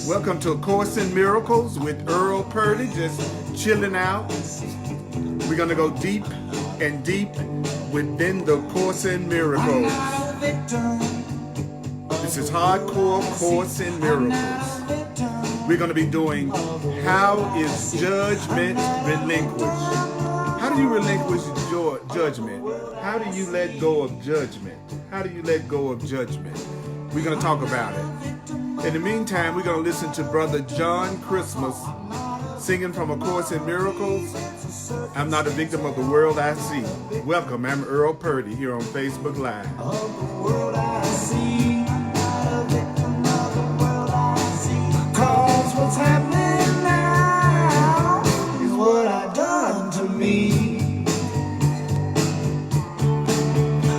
Welcome to A Course in Miracles with Earl Purdy, just chilling out. We're going to go deep and deep within the Course in Miracles. This is Hardcore Course in Miracles. We're going to be doing How is Judgment Relinquished? How do you relinquish judgment? How do you let go of judgment? How do you let go of judgment? We're going to talk about it. In the meantime, we're going to listen to Brother John Christmas singing from A Course in Miracles. I'm not a victim of the world I see. Welcome, I'm Earl Purdy here on Facebook Live. Of the world I see, not a victim of the world I see. 'Cause what's happening now is what I've done to me.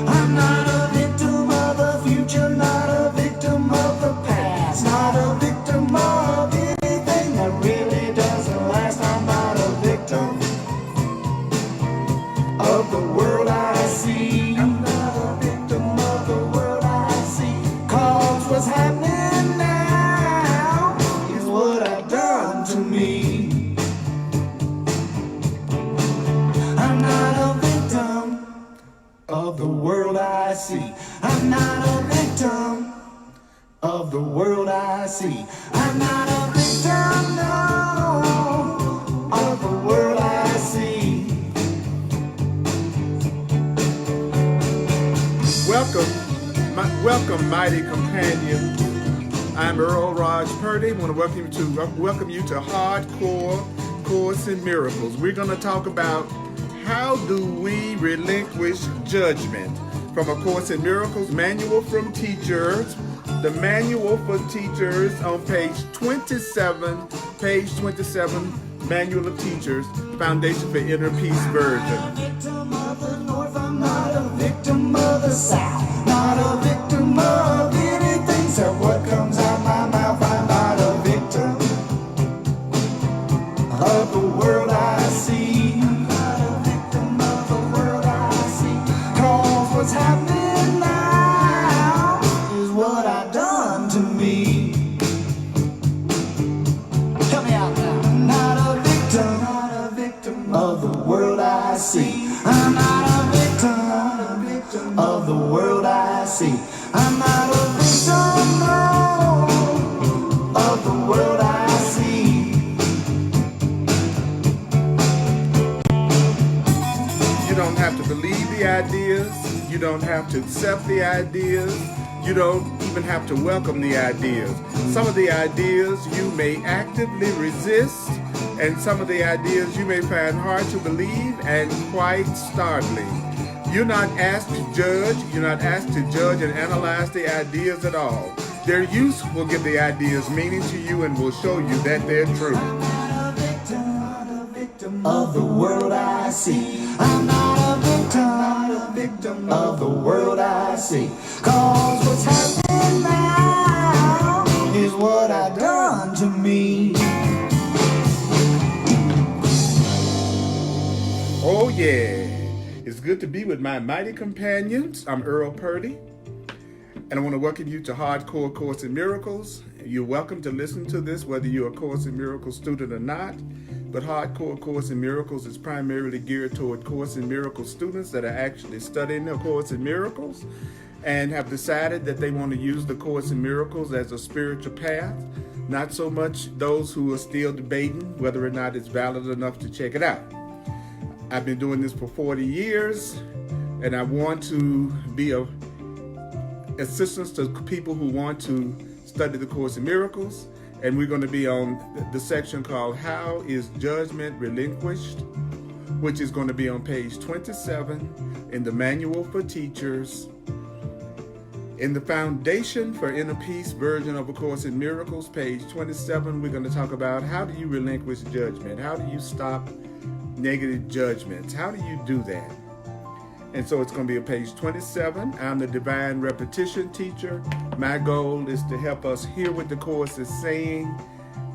I'm not a victim of the future, not a victim of the past, not a victim of anything that really doesn't last. I'm not a victim of the world I see. I'm not a victim of the world I see. 'Cause what's happening now is what I've done to me. I'm not a victim of the world I see. I'm not a victim of the world I see. I'm not a victim, no, of the world I see. Welcome, mighty companion. I'm Earl Purdy. I want to welcome you to Hardcore Course in Miracles. We're going to talk about how do we relinquish judgment from A Course in Miracles, Manual from Teachers. The Manual for Teachers on page 27, Manual of Teachers, Foundation for Inner Peace Version. I'm not a victim of the North, I'm not a victim of the South, not a victim of anything except what comes out my mouth. I'm not a victim of the world I see. I'm not a victim of the world I see. 'Cause what's happening now is what I've done to me. Help me out now. I'm not a victim of the world I see. I'm not a victim of the world I see. I'm not a victim, no, of the world I see. You don't have to believe the ideas. You don't have to accept the ideas. You don't even have to welcome the ideas. Some of the ideas you may actively resist, and some of the ideas you may find hard to believe and quite startling. You're not asked to judge. You're not asked to judge and analyze the ideas at all. Their use will give the ideas meaning to you and will show you that they're true. I'm not a victim of the world I see. I'm not a victim of the world I see. 'Cause what's happening now is what I've done to me. Oh yeah, it's good to be with my mighty companions. I'm Earl Purdy, and I want to welcome you to Hardcore Course in Miracles. You're welcome to listen to this whether you're a Course in Miracles student or not, but Hardcore Course in Miracles is primarily geared toward Course in Miracles students that are actually studying the Course in Miracles and have decided that they want to use the Course in Miracles as a spiritual path, not so much those who are still debating whether or not it's valid enough to check it out. I've been doing this for 40 years, and I want to be of assistance to people who want to study the Course in Miracles, and we're going to be on the section called How is Judgment Relinquished, which is going to be on page 27 in the Manual for Teachers. In the Foundation for Inner Peace version of A Course in Miracles, page 27, we're going to talk about how do you relinquish judgment? How do you stop negative judgments? How do you do that? And so it's going to be on page 27. I'm the Divine Repetition Teacher. My goal is to help us hear what the Course is saying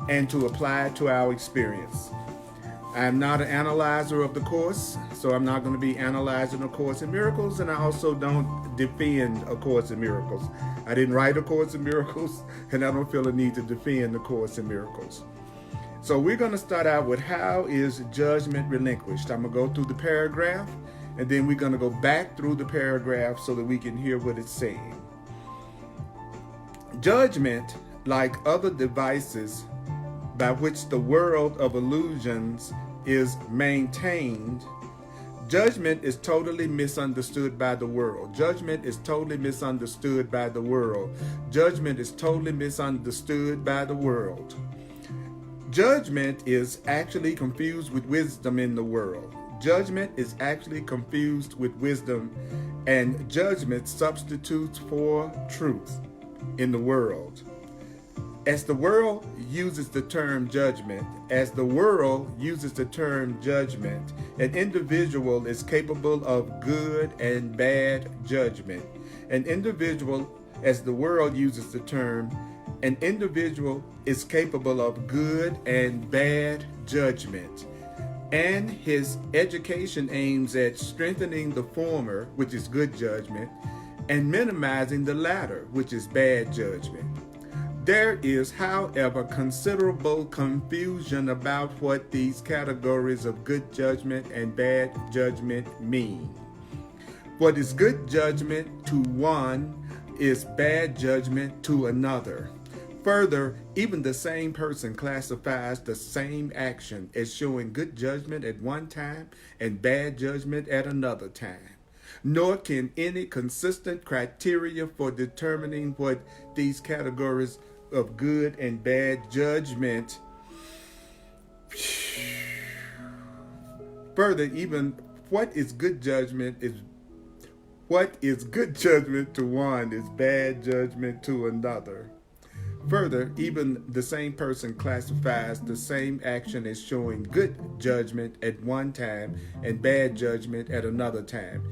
and to apply it to our experience. I'm not an analyzer of the Course, so I'm not going to be analyzing A Course in Miracles, and I also don't defend A Course in Miracles. I didn't write A Course in Miracles, and I don't feel a need to defend A Course in Miracles. So we're going to start out with, how is judgment relinquished? I'm going to go through the paragraph, and then we're going to go back through the paragraph so that we can hear what it's saying. Judgment, like other devices by which the world of illusions is maintained, judgment is totally misunderstood by the world. Judgment is totally misunderstood by the world. Judgment is totally misunderstood by the world. Judgment is actually confused with wisdom in the world. Judgment is actually confused with wisdom, and judgment substitutes for truth in the world. As the world uses the term judgment, an individual is capable of good and bad judgment. An individual, as the world uses the term, an individual is capable of good and bad judgment. And his education aims at strengthening the former, which is good judgment, and minimizing the latter, which is bad judgment. There is, however, considerable confusion about what these categories of good judgment and bad judgment mean. What is good judgment to one is bad judgment to another. Further, even the same person classifies the same action as showing good judgment at one time and bad judgment at another time. Nor can any consistent criteria for determining what these categories of good and bad judgment. Further, even what is good judgment to one is bad judgment to another. Further, even the same person classifies the same action as showing good judgment at one time and bad judgment at another time.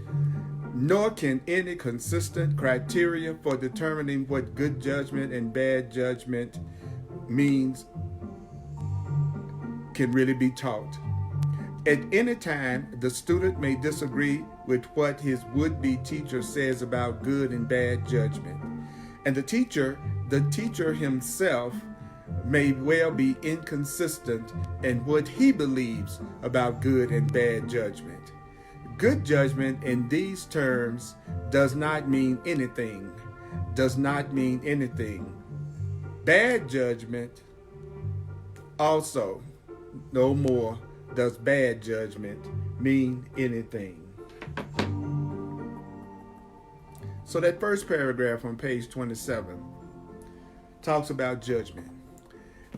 Nor can any consistent criteria for determining what good judgment and bad judgment means can really be taught. At any time, the student may disagree with what his would-be teacher says about good and bad judgment. And the teacher himself may well be inconsistent in what he believes about good and bad judgment. Good judgment in these terms does not mean anything. Bad judgment also, no more does bad judgment mean anything. So that first paragraph on page 27 talks about judgment.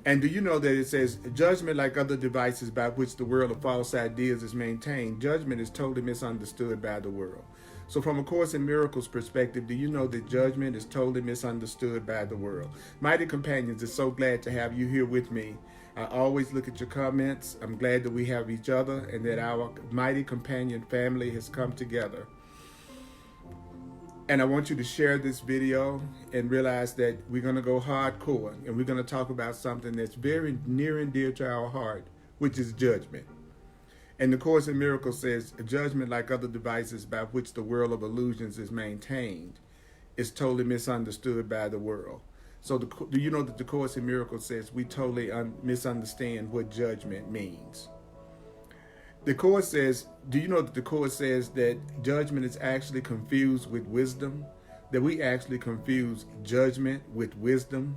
And do you know that it says, judgment, like other devices by which the world of false ideas is maintained, judgment is totally misunderstood by the world. So from A Course in Miracles perspective, do you know that judgment is totally misunderstood by the world? Mighty Companions, is so glad to have you here with me. I always look at your comments. I'm glad that we have each other and that our Mighty Companion family has come together. And I want you to share this video and realize that we're going to go hardcore, and we're going to talk about something that's very near and dear to our heart, which is judgment. And the Course in Miracles says, judgment, like other devices by which the world of illusions is maintained, is totally misunderstood by the world. So do you know that the Course in Miracles says we totally misunderstand what judgment means? The Course says, do you know that the Course says that judgment is actually confused with wisdom? That we actually confuse judgment with wisdom?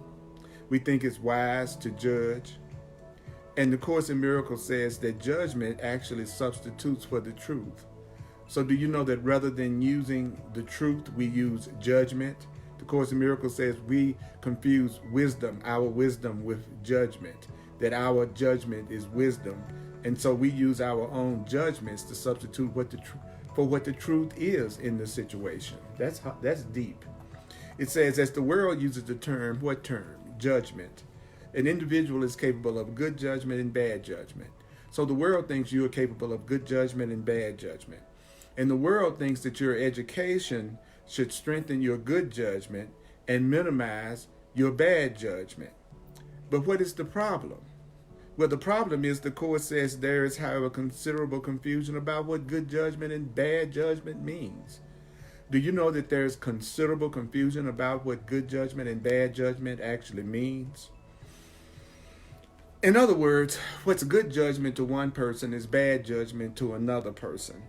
We think it's wise to judge. And the Course in Miracles says that judgment actually substitutes for the truth. So do you know that rather than using the truth, we use judgment? The Course in Miracles says we confuse wisdom, our wisdom, with judgment. That our judgment is wisdom. And so we use our own judgments to substitute for what the truth is in the situation. That's deep. It says, as the world uses the term, what term? Judgment. An individual is capable of good judgment and bad judgment. So the world thinks you are capable of good judgment and bad judgment. And the world thinks that your education should strengthen your good judgment and minimize your bad judgment. But what is the problem? Well, the problem is the Course says there is, however, considerable confusion about what good judgment and bad judgment means. Do you know that there's considerable confusion about what good judgment and bad judgment actually means? In other words, what's good judgment to one person is bad judgment to another person.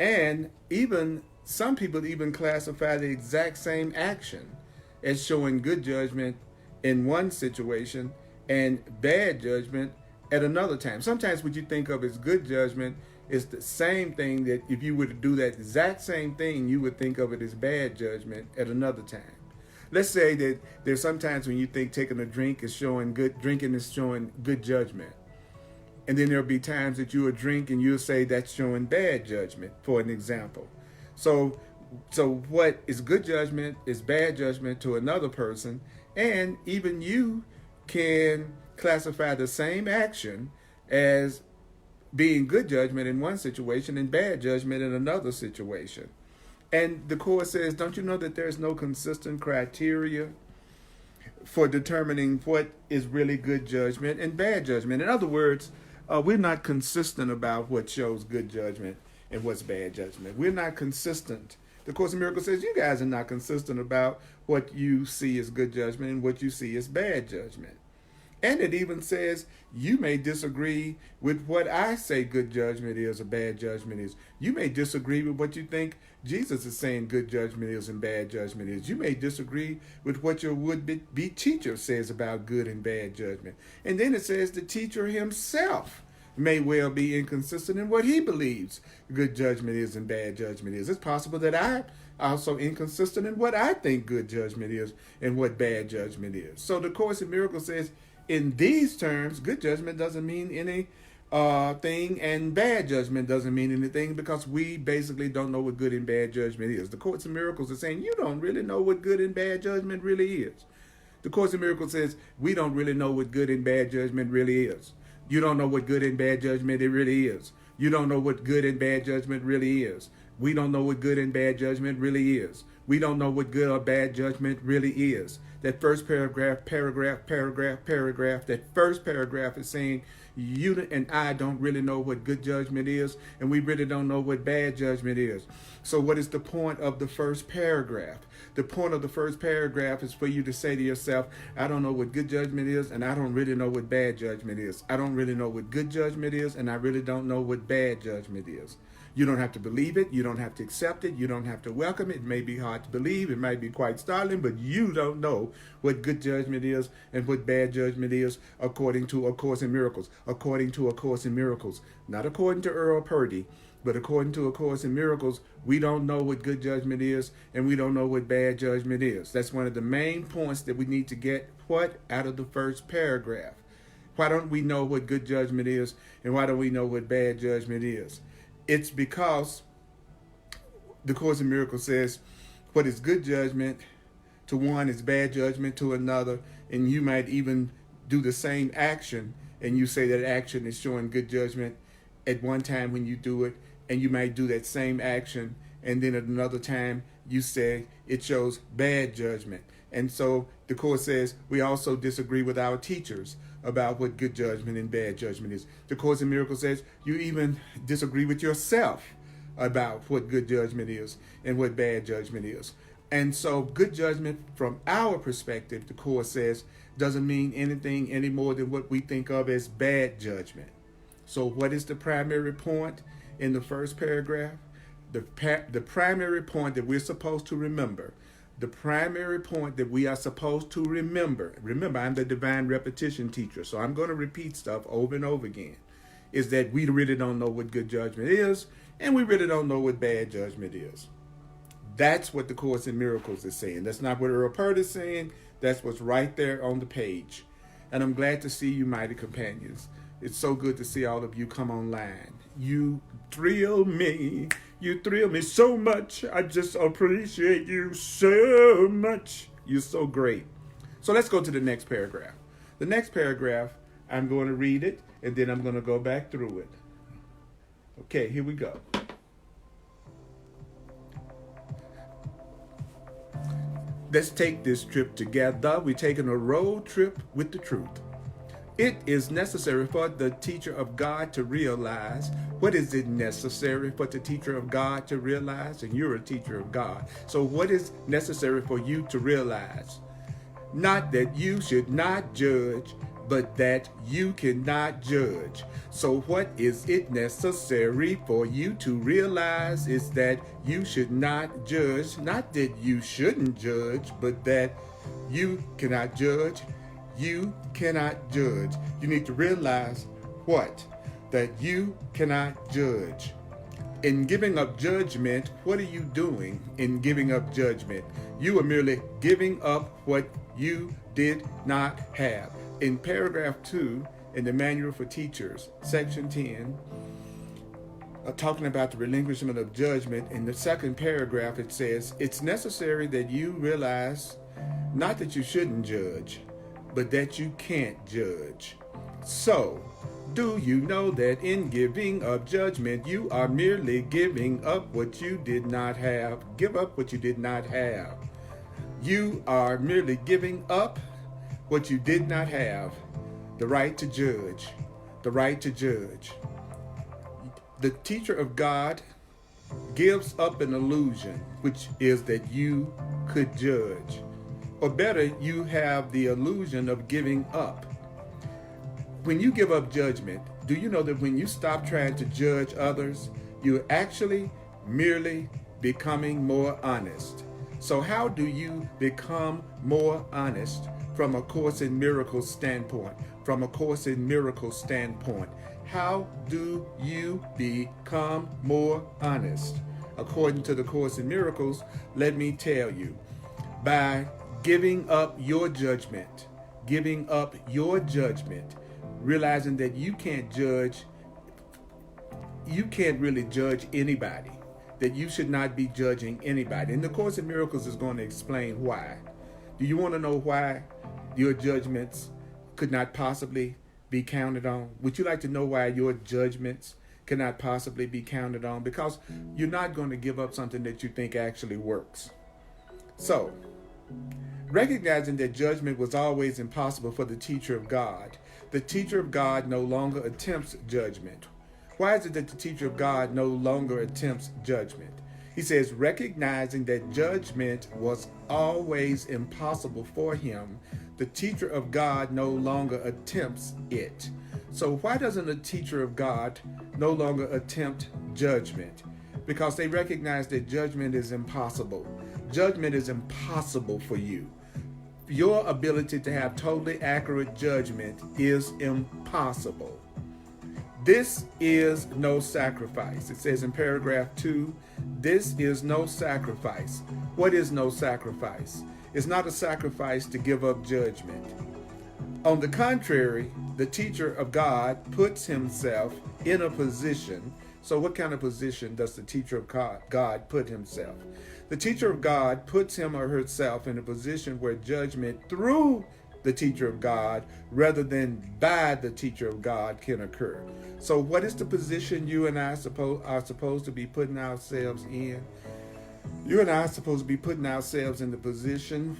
And even some people even classify the exact same action as showing good judgment in one situation and bad judgment at another time. Sometimes what you think of as good judgment is the same thing that if you were to do that exact same thing, you would think of it as bad judgment at another time. Let's say that there's sometimes when you think taking a drink is showing good, drinking is showing good judgment. And then there'll be times that you will drink and you'll say that's showing bad judgment, for an example. So what is good judgment is bad judgment to another person, and even you can classify the same action as being good judgment in one situation and bad judgment in another situation. And the Course says, don't you know that there's no consistent criteria for determining what is really good judgment and bad judgment? In other words, we're not consistent about what shows good judgment and what's bad judgment. We're not consistent. The Course in Miracles says you guys are not consistent about what you see as good judgment and what you see as bad judgment. And it even says you may disagree with what I say good judgment is or bad judgment is. You may disagree with what you think Jesus is saying good judgment is and bad judgment is. You may disagree with what your would-be teacher says about good and bad judgment. And then it says the teacher himself may well be inconsistent in what he believes good judgment is and bad judgment is. It's possible that I'm also inconsistent in what I think good judgment is and what bad judgment is. So the Course in Miracles says, in these terms, good judgment doesn't mean any thing, and bad judgment doesn't mean anything, because we basically don't know what good and bad judgment is. The Course in Miracles is saying you don't really know what good and bad judgment really is. The Course in Miracles says we don't really know what good and bad judgment really is. You don't know what good and bad judgment it really is. You don't know what good and bad judgment really is. We don't know what good and bad judgment really is. We don't know what good or bad judgment really is. That first paragraph, that first paragraph is saying you and I don't really know what good judgment is, and we really don't know what bad judgment is. So what is the point of the first paragraph? The point of the first paragraph is for you to say to yourself, I don't know what good judgment is, and I don't really know what bad judgment is. I don't really know what good judgment is, and I really don't know what bad judgment is. You don't have to believe it. You don't have to accept it. You don't have to welcome it. It may be hard to believe. It might be quite startling, but you don't know what good judgment is and what bad judgment is according to A Course in Miracles. According to A Course in Miracles. Not according to Earl Purdy, but according to A Course in Miracles, we don't know what good judgment is and we don't know what bad judgment is. That's one of the main points that we need to get out of the first paragraph. Why don't we know what good judgment is and why don't we know what bad judgment is? It's because the Course in Miracles says what is good judgment to one is bad judgment to another, and you might even do the same action and you say that action is showing good judgment at one time when you do it, and you might do that same action and then at another time you say it shows bad judgment. And so the Course says we also disagree with our teachers about what good judgment and bad judgment is. The Course in Miracles says you even disagree with yourself about what good judgment is and what bad judgment is. And so good judgment from our perspective, the Course says, doesn't mean anything any more than what we think of as bad judgment. So what is the primary point in the first paragraph? The primary point that we're supposed to remember, the primary point that we are supposed to remember, I'm the divine repetition teacher, so I'm going to repeat stuff over and over again, is that we really don't know what good judgment is, and we really don't know what bad judgment is. That's what the Course in Miracles is saying. That's not what Earl Purdy is saying. That's what's right there on the page. And I'm glad to see you, mighty companions. It's so good to see all of you come online. You thrill me. You thrill me so much. I just appreciate you so much. You're so great. So let's go to the next paragraph. The next paragraph, I'm going to read it, and then I'm going to go back through it. Okay, here we go. Let's take this trip together. We're taking a road trip with the truth. It is necessary for the teacher of God to realize. What is it necessary for the teacher of God to realize? And you're a teacher of God. So what is necessary for you to realize? Not that you should not judge, but that you cannot judge. So what is it necessary for you to realize is that you should not judge, not that you shouldn't judge, but that you cannot judge. You cannot judge. You need to realize what? That you cannot judge. In giving up judgment, what are you doing in giving up judgment? You are merely giving up what you did not have. In paragraph 2 in the Manual for Teachers, section 10, talking about the relinquishment of judgment, in the second paragraph it says, it's necessary that you realize not that you shouldn't judge, but that you can't judge. So, do you know that in giving up judgment, you are merely giving up what you did not have? Give up what you did not have. You are merely giving up what you did not have. The right to judge. The right to judge. The teacher of God gives up an illusion, which is that you could judge. Or better, you have the illusion of giving up. When you give up judgment, do you know that when you stop trying to judge others, you're actually merely becoming more honest? So how do you become more honest from a Course in Miracles standpoint? From a Course in Miracles standpoint, how do you become more honest? According to the Course in Miracles, let me tell you, by giving up your judgment, realizing that you can't judge, you can't really judge anybody, that you should not be judging anybody. And the Course in Miracles is going to explain why. Do you want to know why your judgments could not possibly be counted on? Would you like to know why your judgments cannot possibly be counted on? Because you're not going to give up something that you think actually works. So, recognizing that judgment was always impossible for the teacher of God, the teacher of God no longer attempts judgment. Why is it that the teacher of God no longer attempts judgment? He says, recognizing that judgment was always impossible for him, the teacher of God no longer attempts it. So why doesn't a teacher of God no longer attempt judgment? Because they recognize that judgment is impossible. Judgment is impossible for you. Your ability to have totally accurate judgment is impossible. This is no sacrifice. It says in paragraph 2, this is no sacrifice. What is no sacrifice? It's not a sacrifice to give up judgment. On the contrary, the teacher of God puts himself in a position. So what kind of position does the teacher of God put himself? The teacher of God puts him or herself in a position where judgment through the teacher of God rather than by the teacher of God can occur. So what is the position you and I are supposed to be putting ourselves in? You and I are supposed to be putting ourselves in the position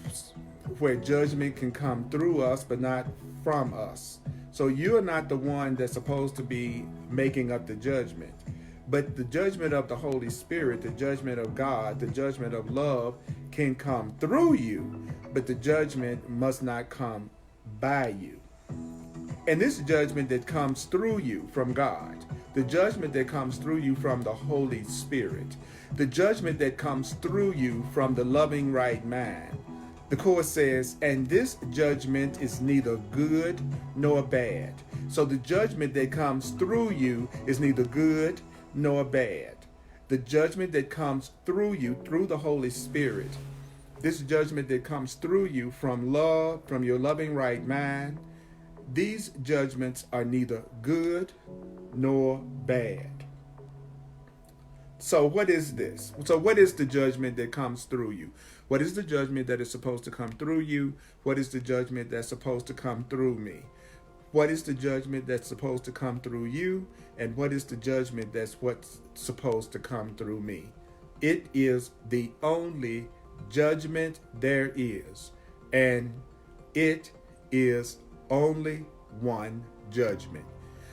where judgment can come through us but not from us. So you are not the one that's supposed to be making up the judgment. But the judgment of the Holy Spirit, the judgment of God, the judgment of love can come through you, but the judgment must not come by you. And this judgment that comes through you from God, the judgment that comes through you from the Holy Spirit, the judgment that comes through you from the loving right mind. The Course says, and this judgment is neither good nor bad. So the judgment that comes through you is neither good nor bad. The judgment that comes through you, through the Holy Spirit, this judgment that comes through you from love, from your loving right mind, these judgments are neither good nor bad. So what is this? So what is the judgment that comes through you? What is the judgment that is supposed to come through you? What is the judgment that's supposed to come through me? What is the judgment that's supposed to come through you? And what is the judgment that's what's supposed to come through me? It is the only judgment there is. And it is only one judgment.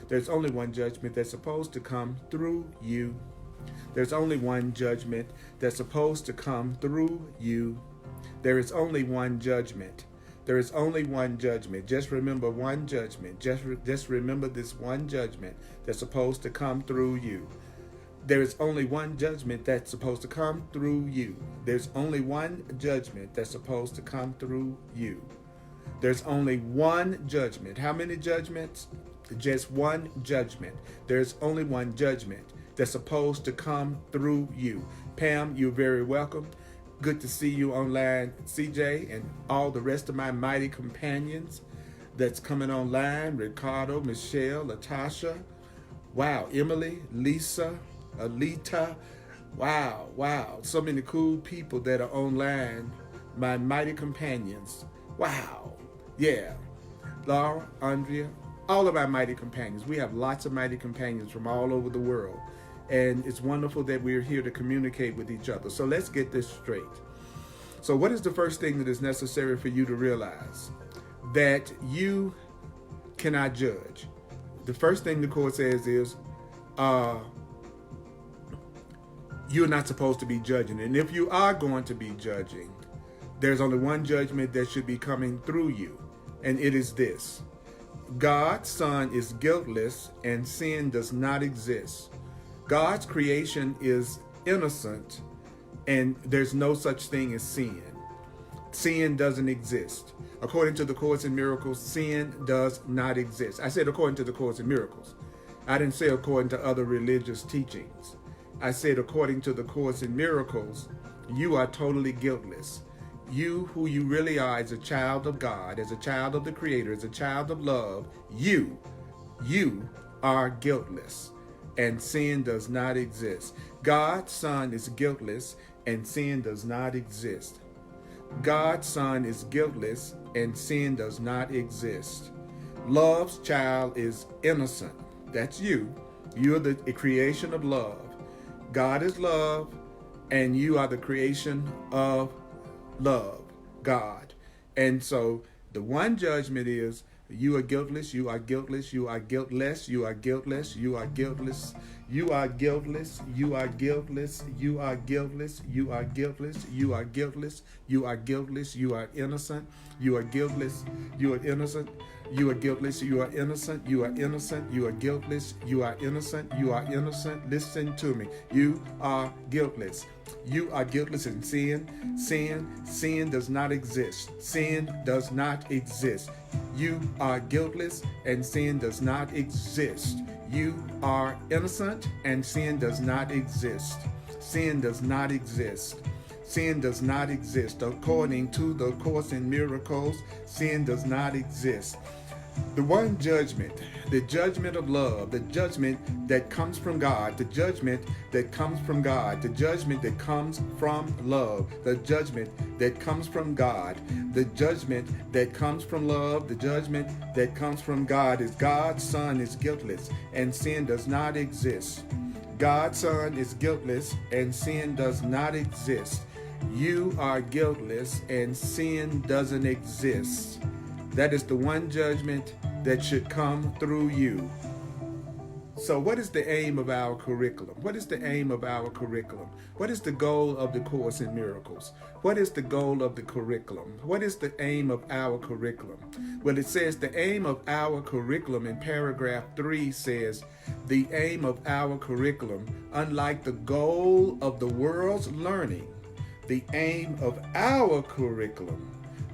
There's only one judgment that's supposed to come through you. There's only one judgment that's supposed to come through you. There is only one judgment. There is only one judgment. Just remember one judgment. Just remember this one judgment that's supposed to come through you. There is only one judgment that's supposed to come through you. There's only one judgment that's supposed to come through you. There's only one judgment. How many judgments? Just one judgment. There's only one judgment that's supposed to come through you. Pam, you're very welcome. Good to see you online, CJ, and all the rest of my mighty companions that's coming online. Ricardo, Michelle, Latasha. Wow, Emily, Lisa, Alita. Wow. So many cool people that are online. My mighty companions. Wow. Yeah. Laura, Andrea, all of our mighty companions. We have lots of mighty companions from all over the world. And it's wonderful that we're here to communicate with each other. So let's get this straight. So what is the first thing that is necessary for you to realize? That you cannot judge. The first thing the court says is, you're not supposed to be judging. And if you are going to be judging, there's only one judgment that should be coming through you. And it is this. God's Son is guiltless and sin does not exist. God's creation is innocent and there's no such thing as sin. Sin doesn't exist. According to the Course in Miracles, sin does not exist. I said according to the Course in Miracles. I didn't say according to other religious teachings. I said according to the Course in Miracles, you are totally guiltless. You, who you really are as a child of God, as a child of the Creator, as a child of love, you are guiltless. And sin does not exist. God's Son is guiltless and sin does not exist. God's Son is guiltless and sin does not exist. Love's child is innocent. That's you. You're the creation of love. God is love and you are the creation of love, God. And so the one judgment is you are guiltless, you are guiltless, you are guiltless, you are guiltless, you are guiltless, you are guiltless, you are guiltless, you are guiltless, you are guiltless, you are guiltless, you are guiltless, you are innocent, you are guiltless, you are innocent, you are guiltless, you are innocent, you are innocent, you are guiltless, you are innocent, you are innocent. Listen to me. You are guiltless. You are guiltless in sin. Sin does not exist. Sin does not exist. You are guiltless and sin does not exist. You are innocent and sin does not exist. Sin does not exist. Sin does not exist. According to the Course in Miracles, sin does not exist. The one judgment, the judgment of love, the judgment that comes from God, the judgment that comes from God, the judgment that comes from love, the judgment that comes from God, the judgment that comes from love, the judgment that comes from God is God's Son is guiltless and sin does not exist. God's Son is guiltless and sin does not exist. You are guiltless and sin doesn't exist. That is the one judgment that should come through you. So what is the aim of our curriculum? What is the aim of our curriculum? What is the goal of the Course in Miracles? What is the goal of the curriculum? What is the aim of our curriculum? Well, it says the aim of our curriculum in paragraph 3 says, the aim of our curriculum, unlike the goal of the world's learning, the aim of our curriculum,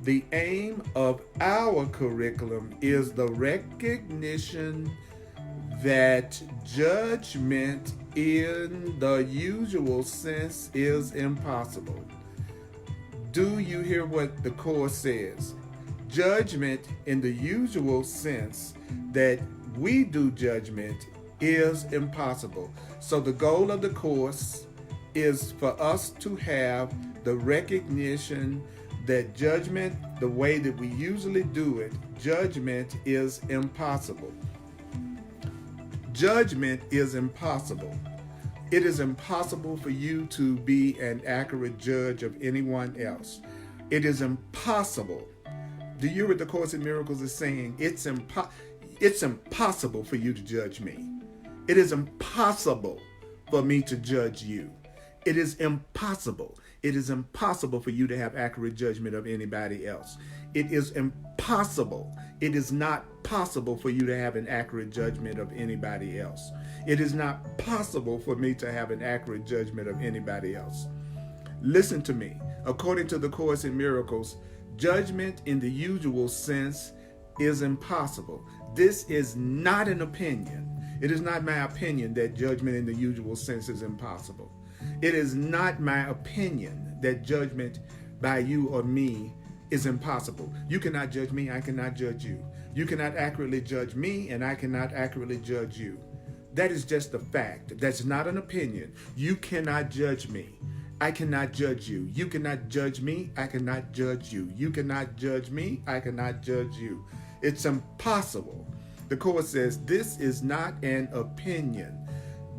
the aim of our curriculum is the recognition that judgment in the usual sense is impossible. Do you hear what the Course says? Judgment in the usual sense that we do judgment is impossible. So the goal of the Course is for us to have the recognition that judgment, the way that we usually do it, judgment is impossible. Judgment is impossible. It is impossible for you to be an accurate judge of anyone else. It is impossible. Do you hear what the Course in Miracles is saying? It's impossible for you to judge me. It is impossible for me to judge you. It is impossible. It is impossible for you to have accurate judgment of anybody else. It is impossible. It is not possible for you to have an accurate judgment of anybody else. It is not possible for me to have an accurate judgment of anybody else. Listen to me. According to the Course in Miracles, judgment in the usual sense is impossible. This is not an opinion. It is not my opinion that judgment in the usual sense is impossible. It is not my opinion that judgment by you or me is impossible. You cannot judge me, I cannot judge you. You cannot accurately judge me, and I cannot accurately judge you. That is just a fact. That's not an opinion. You cannot judge me. I cannot judge you. You cannot judge me, I cannot judge you. You cannot judge me, I cannot judge you. It's impossible. The Course says this is not an opinion,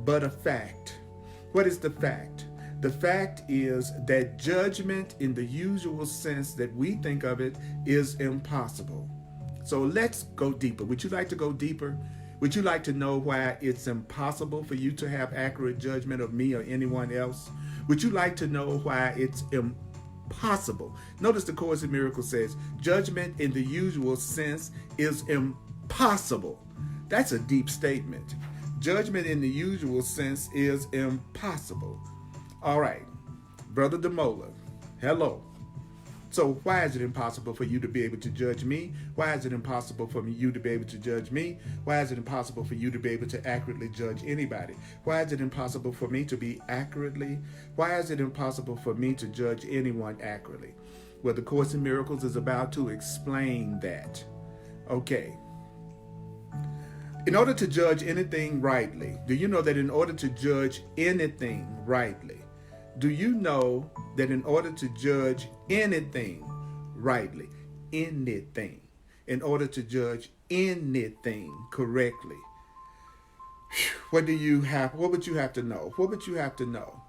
but a fact. What is the fact? The fact is that judgment in the usual sense that we think of it is impossible. So let's go deeper. Would you like to go deeper? Would you like to know why it's impossible for you to have accurate judgment of me or anyone else? Would you like to know why it's impossible? Notice the Course in Miracles says judgment in the usual sense is impossible. That's a deep statement. Judgment in the usual sense is impossible. All right, Brother Demola, hello. So why is it impossible for you to be able to judge me? Why is it impossible for you to be able to judge me? Why is it impossible for you to be able to accurately judge anybody? Why is it impossible for me to be accurately? Why is it impossible for me to judge anyone accurately? Well, the Course in Miracles is about to explain that. Okay. In order to judge anything rightly, do you know that in order to judge anything rightly, do you know that in order to judge anything rightly, anything, in order to judge anything correctly, what would you have to know? What would you have to know?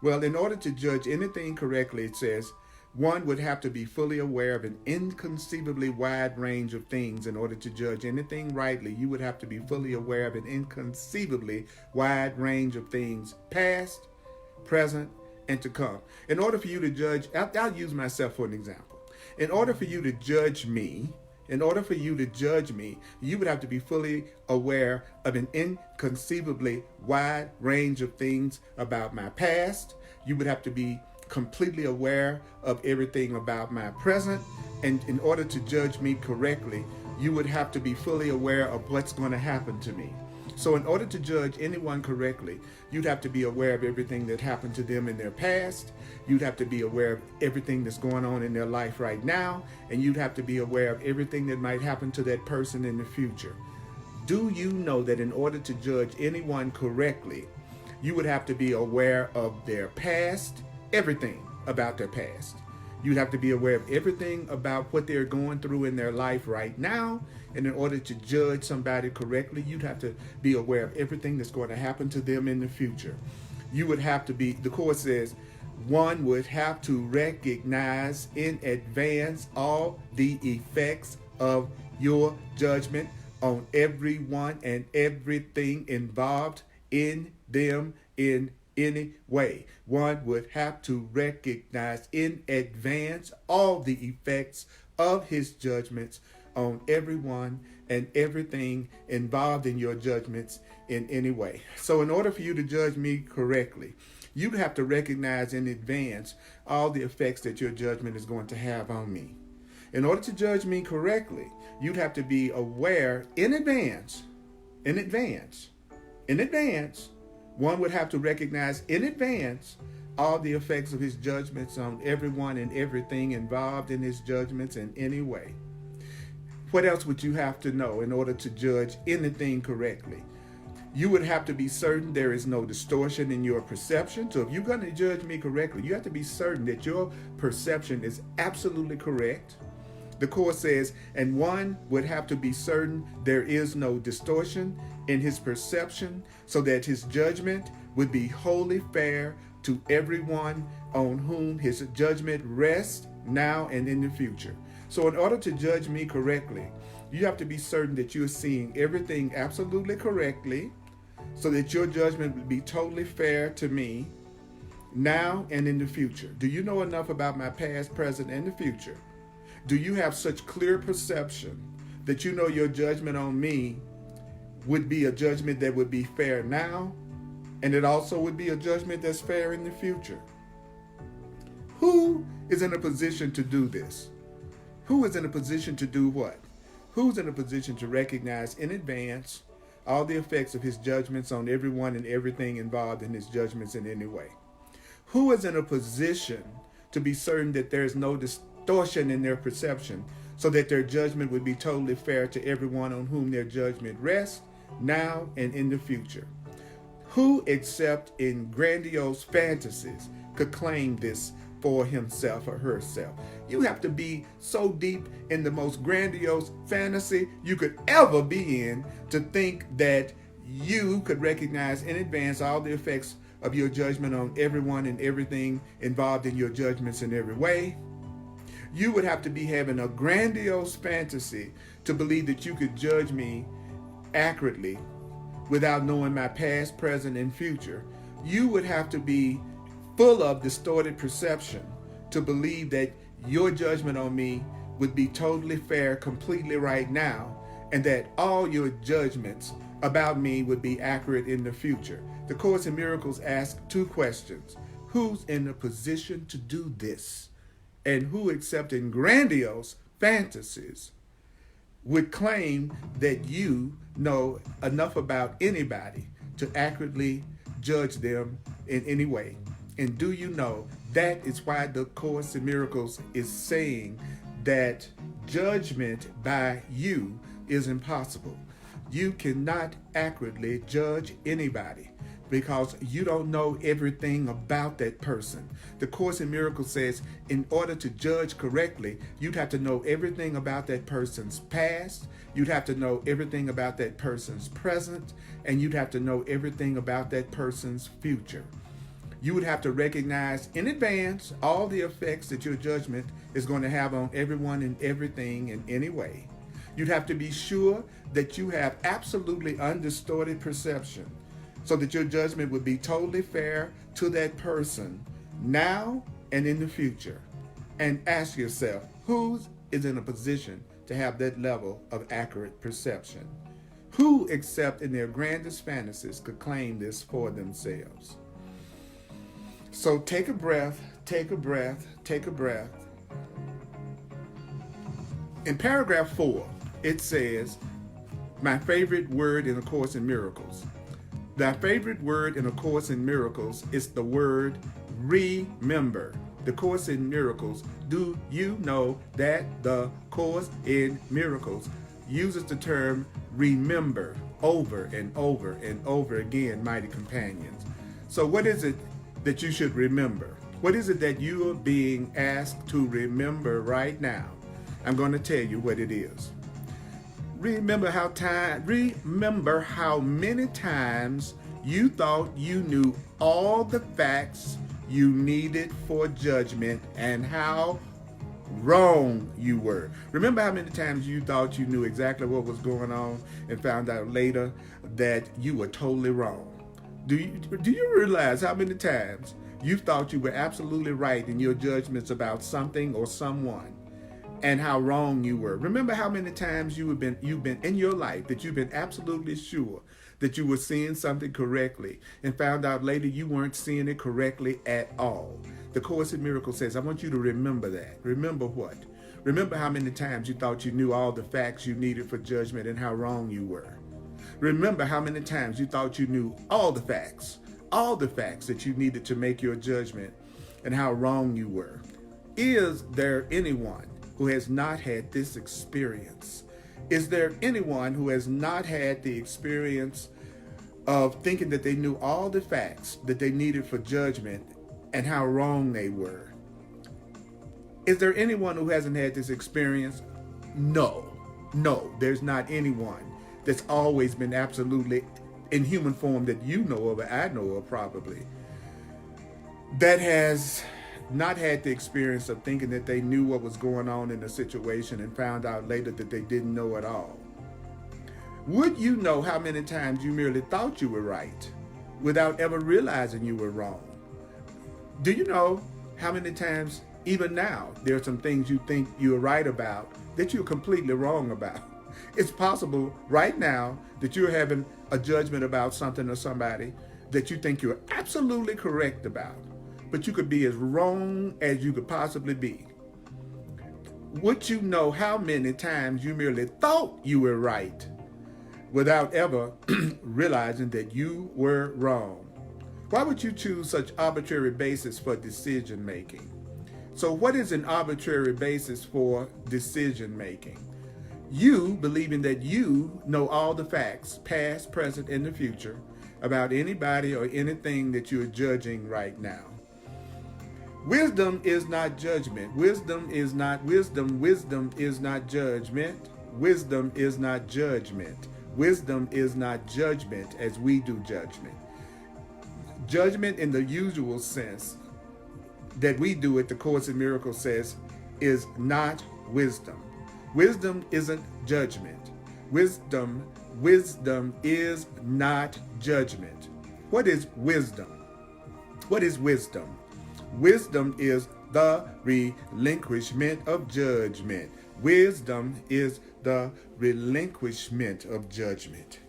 Well, in order to judge anything correctly, it says, one would have to be fully aware of an inconceivably wide range of things. In order to judge anything rightly, you would have to be fully aware of an inconceivably wide range of things, past, present, and to come. In order for you to judge, I'll use myself for an example. In order for you to judge me, you would have to be fully aware of an inconceivably wide range of things about my past. You would have to be completely aware of everything about my present. And in order to judge me correctly, you would have to be fully aware of what's going to happen to me. So in order to judge anyone correctly, you'd have to be aware of everything that happened to them in their past. You'd have to be aware of everything that's going on in their life right now. And you'd have to be aware of everything that might happen to that person in the future. Do you know that in order to judge anyone correctly, you would have to be aware of their past, everything about their past. You'd have to be aware of everything about what they're going through in their life right now. And in order to judge somebody correctly, you'd have to be aware of everything that's going to happen to them in the future. You would have to be, the Course says, one would have to recognize in advance all the effects of your judgment on everyone and everything involved in them in any way. One would have to recognize in advance all the effects of his judgments on everyone and everything involved in your judgments in any way. So in order for you to judge me correctly, you'd have to recognize in advance all the effects that your judgment is going to have on me. In order to judge me correctly, you'd have to be aware in advance, one would have to recognize in advance all the effects of his judgments on everyone and everything involved in his judgments in any way. What else would you have to know in order to judge anything correctly? You would have to be certain there is no distortion in your perception. So if you're going to judge me correctly, you have to be certain that your perception is absolutely correct. The Course says, and one would have to be certain there is no distortion in his perception, so that his judgment would be wholly fair to everyone on whom his judgment rests now and in the future. So in order to judge me correctly, you have to be certain that you're seeing everything absolutely correctly so that your judgment will be totally fair to me now and in the future. Do you know enough about my past, present, and the future? Do you have such clear perception that you know your judgment on me would be a judgment that would be fair now, and it also would be a judgment that's fair in the future? Who is in a position to do this? Who is in a position to do what? Who's in a position to recognize in advance all the effects of his judgments on everyone and everything involved in his judgments in any way? Who is in a position to be certain that there is no distortion in their perception so that their judgment would be totally fair to everyone on whom their judgment rests now and in the future? Who, except in grandiose fantasies, could claim this for himself or herself? You have to be so deep in the most grandiose fantasy you could ever be in to think that you could recognize in advance all the effects of your judgment on everyone and everything involved in your judgments in every way. You would have to be having a grandiose fantasy to believe that you could judge me accurately without knowing my past, present, and future. You would have to be full of distorted perception to believe that your judgment on me would be totally fair, completely right now, and that all your judgments about me would be accurate in the future. The Course in Miracles asks two questions. Who's in a position to do this? And who, except in grandiose fantasies, would claim that you know enough about anybody to accurately judge them in any way? And do you know that is why the Course in Miracles is saying that judgment by you is impossible? You cannot accurately judge anybody because you don't know everything about that person. The Course in Miracles says in order to judge correctly, you'd have to know everything about that person's past, you'd have to know everything about that person's present, and you'd have to know everything about that person's future. You would have to recognize in advance all the effects that your judgment is going to have on everyone and everything in any way. You'd have to be sure that you have absolutely undistorted perception so that your judgment would be totally fair to that person now and in the future. And ask yourself, who is in a position to have that level of accurate perception? Who, except in their grandest fantasies, could claim this for themselves? So take a breath, take a breath, take a breath. In paragraph 4, it says, my favorite word in A Course in Miracles. The favorite word in A Course in Miracles is the word remember. The Course in Miracles, do you know that the Course in Miracles uses the term remember over and over and over again, mighty companions? So what is it that you should remember? What is it that you are being asked to remember right now? I'm going to tell you what it is. Remember how many times you thought you knew all the facts you needed for judgment and how wrong you were. Remember how many times you thought you knew exactly what was going on and found out later that you were totally wrong. Do you realize how many times you thought you were absolutely right in your judgments about something or someone and how wrong you were? Remember how many times you've been in your life that you've been absolutely sure that you were seeing something correctly and found out later you weren't seeing it correctly at all. The Course in Miracles says, I want you to remember that. Remember what? Remember how many times you thought you knew all the facts you needed for judgment and how wrong you were. Remember how many times you thought you knew all the facts that you needed to make your judgment and how wrong you were. Is there anyone who has not had this experience? Is there anyone who has not had the experience of thinking that they knew all the facts that they needed for judgment and how wrong they were? Is there anyone who hasn't had this experience? No, there's not anyone that's always been absolutely in human form that you know of, or I know of probably, that has not had the experience of thinking that they knew what was going on in the situation and found out later that they didn't know at all? Would you know how many times you merely thought you were right without ever realizing you were wrong? Do you know how many times, even now, there are some things you think you're right about that you're completely wrong about? It's possible right now that you're having a judgment about something or somebody that you think you're absolutely correct about, but you could be as wrong as you could possibly be. Would you know how many times you merely thought you were right without ever realizing that you were wrong? Why would you choose such arbitrary basis for decision making? So what is an arbitrary basis for decision making? You believing that you know all the facts, past, present, and the future, about anybody or anything that you're judging right now. Wisdom is not judgment. Wisdom is not wisdom. Wisdom is not judgment. Wisdom is not judgment. Wisdom is not judgment as we do judgment. Judgment in the usual sense that we do it, the Course in Miracles says, is not wisdom. Wisdom isn't judgment. Wisdom is not judgment. What is wisdom? What is wisdom? Wisdom is the relinquishment of judgment. Wisdom is the relinquishment of judgment.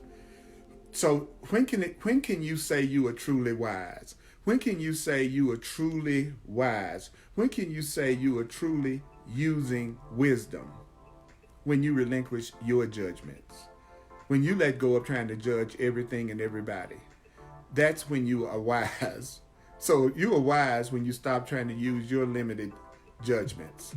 So when can you say you are truly wise? When can you say you are truly wise? When can you say you are truly using wisdom? When you relinquish your judgments. When you let go of trying to judge everything and everybody. That's when you are wise. So you are wise when you stop trying to use your limited judgments.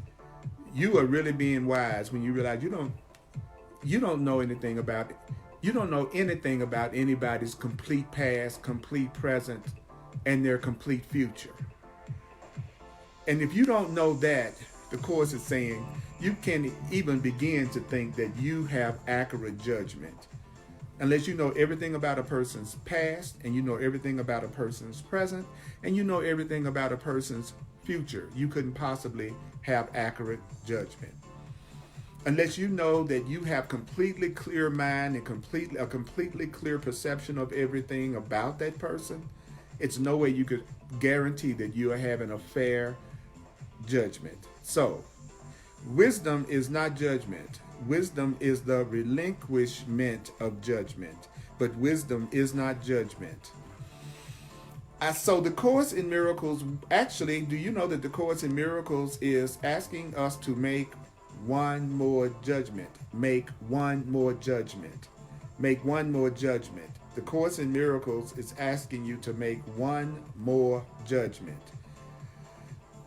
You are really being wise when you realize you don't know anything about it. You don't know anything about anybody's complete past, complete present, and their complete future. And if you don't know that, the Course is saying you can't even begin to think that you have accurate judgment unless you know everything about a person's past, and you know everything about a person's present, and you know everything about a person's future. You couldn't possibly have accurate judgment unless you know that you have completely clear mind and a completely clear perception of everything about that person. It's no way you could guarantee that you are having a fair judgment. So, wisdom is not judgment. Wisdom is the relinquishment of judgment. But wisdom is not judgment. So the Course in Miracles, actually, do you know that the Course in Miracles is asking us to make one more judgment? Make one more judgment. Make one more judgment. The Course in Miracles is asking you to make one more judgment.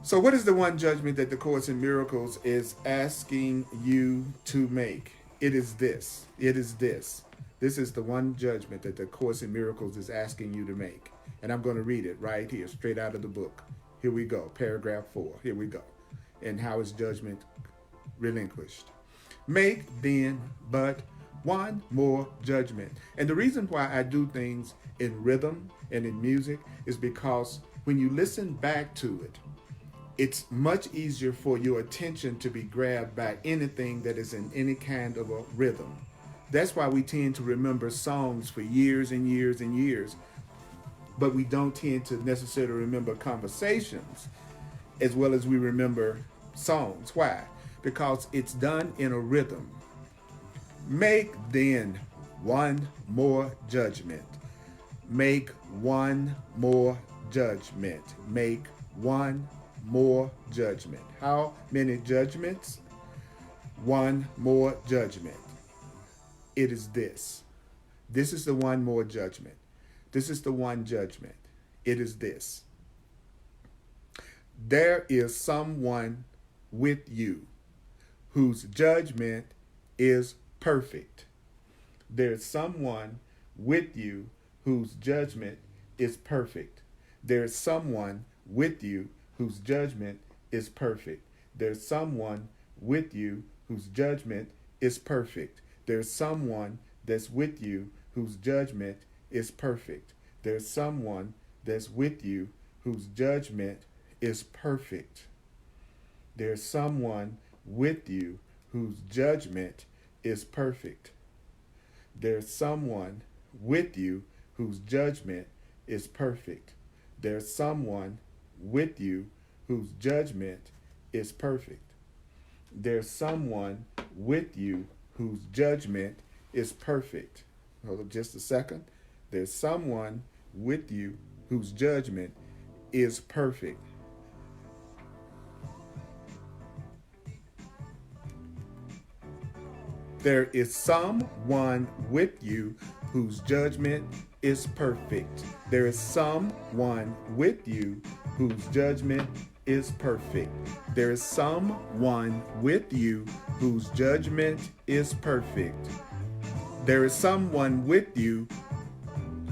So what is the one judgment that the Course in Miracles is asking you to make? It is this. It is this. This is the one judgment that the Course in Miracles is asking you to make. And I'm going to read it right here, straight out of the book. Here we go, paragraph 4. Here we go. And how is judgment relinquished? Make then but one more judgment. And the reason why I do things in rhythm and in music is because when you listen back to it, it's much easier for your attention to be grabbed by anything that is in any kind of a rhythm. That's why we tend to remember songs for years and years and years, but we don't tend to necessarily remember conversations as well as we remember songs. Why? Because it's done in a rhythm. Make then one more judgment. Make one more judgment. Make one more judgment. How many judgments? One more judgment. It is this. This is the one more judgment. This is the one judgment. It is this. There is someone with you whose judgment is perfect. There's someone with you whose judgment is perfect. There's someone with you whose judgment is perfect. There's someone with you whose judgment is perfect. There's someone that's with you whose judgment is perfect. There's someone that's with you whose judgment is perfect. There's someone with you whose judgment is perfect. There's someone with you whose judgment is perfect. There's someone with you whose judgment is perfect. There's someone with you whose judgment is perfect. Hold on just a second. There's someone with you whose judgment is perfect. There is someone with you whose judgment is perfect. There is someone with you whose judgment is perfect. There is someone with you whose judgment is perfect. There is someone with you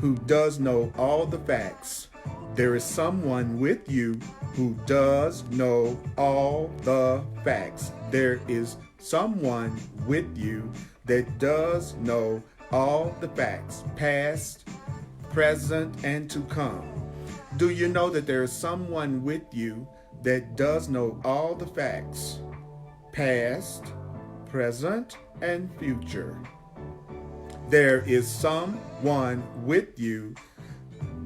who does know all the facts. There is someone with you who does know all the facts. There is someone with you that does know all the facts, past, present, and to come. Do you know that there is someone with you that does know all the facts, past, present, and future? There is someone with you